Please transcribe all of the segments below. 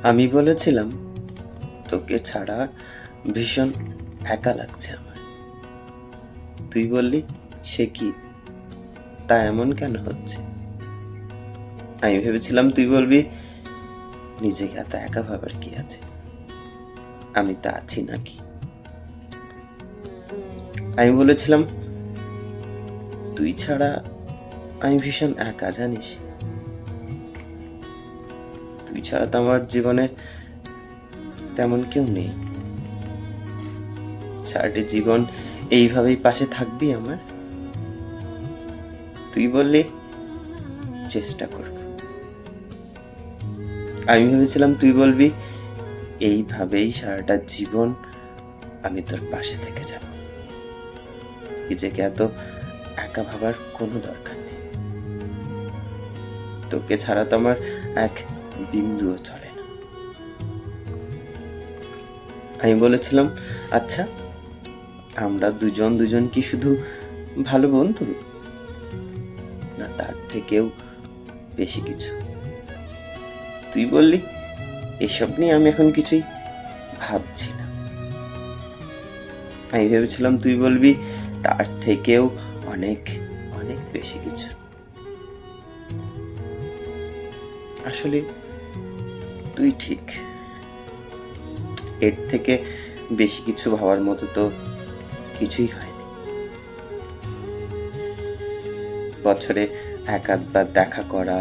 আমি বলেছিলাম তোকে ছাড়া ভীষণ একা লাগছে আমার। তুই বললি সে কি, তা এমন কেন হচ্ছে? আমি ভেবেছিলাম তুই বলবি নিজেকে এত একা ভাবার কি আছে, আমি তো আছি নাকি। আমি বলেছিলাম তুই ছাড়া আমি ভীষণ একা, জানিস। তুই ছাড়া তো আমার জীবনে তেমন কেউ নেই। সারাটি জীবন এইভাবেই পাশে থাকবি আমার। তুই বললি চেষ্টা করব। আমি ভেবেছিলাম তুই বলবি এইভাবেই সারাটা জীবন আমি তোর পাশে থেকে যাব। নিজেকে এত একা ভাবার কোনো দরকার নেই। তোকে ছাড়া তো আমার এক বিন্দুও চলে না। আমি বলেছিলাম আচ্ছা, আমরা দুজন কি শুধু ভালো বন্ধু, না তার থেকেও বেশি কিছু? তুই বললি এসব নিয়ে আমি এখন কিছুই ভাবছি না। আমি ভেবেছিলাম তুই বলবি তার থেকেও অনেক অনেক বেশি কিছু। আসলে তুই ঠিক, এর থেকে বেশি কিছু ভাবার মতো তো কিছুই হয়নি। বছরে এক আধবার দেখা করা,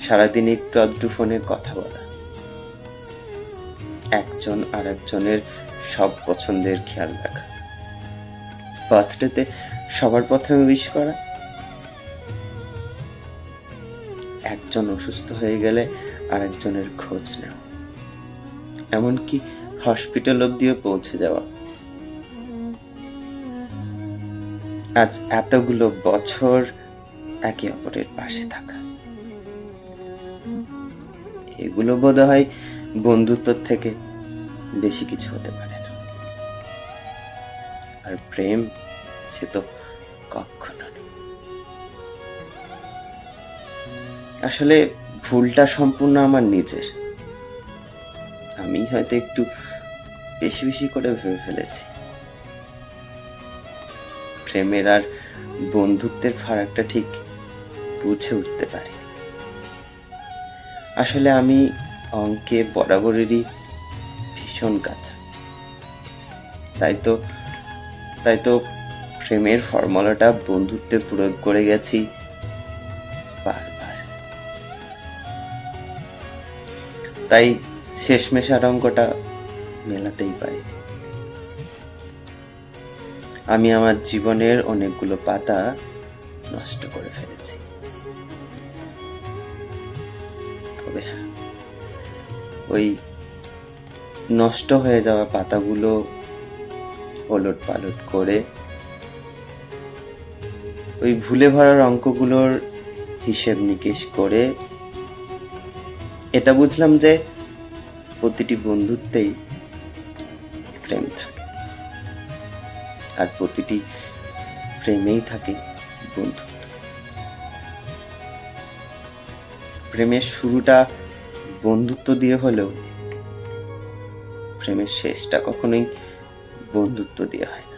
সারাদিন একটু আধটু ফোনে কথা বলা, একজন আর একজনের সব পছন্দের খেয়াল রাখা, বার্থডেতে সবার প্রথমে উইশ করা, একজন অসুস্থ হয়ে গেলে আরেকজনের খোঁজ নেওয়া, এমনকি হসপিটাল অব্দিও পৌঁছে যাওয়া। আজ এতগুলো বছর একে অপরের পাশে থাকা, এগুলো বোধহয় বন্ধুত্বর থেকে বেশি কিছু হতে পারে না। আর প্রেম, সে তো কখনো না। আসলে ভুলটা সম্পূর্ণ আমার নিজের। আমি হয়তো একটু বেশি বেশি করে ভেবে ফেলেছি। প্রেমের আর বন্ধুত্বের ফারাকটা ঠিক বুঝে উঠতে পারি। আসলে আমি অঙ্কে বরাবরেরই ভীষণ কাঁচা। তাই তো প্রেমের ফর্মুলাটা বন্ধুত্বে প্রয়োগ করে গেছি বারবার। তাই শেষমেশ আর অঙ্কটা মেলাতেই পারি। আমি আমার জীবনের অনেকগুলো পাতা নষ্ট করে ফেলেছি। তবে হ্যাঁ, ওই নষ্ট হয়ে যাওয়া পাতাগুলো ওলট পালট করে ওই ভুলে ভরার অঙ্কগুলোর হিসেব নিকেশ করে এটা বুঝলাম যে প্রতিটি বন্ধুত্বেই প্রেম থাকে, আর প্রতিটি প্রেমেই থাকে বন্ধুত্ব। প্রেমের শুরুটা বন্ধুত্ব দিয়ে হলেও প্রেমের শেষটা কখনোই বন্ধুত্ব দিয়ে হয় না।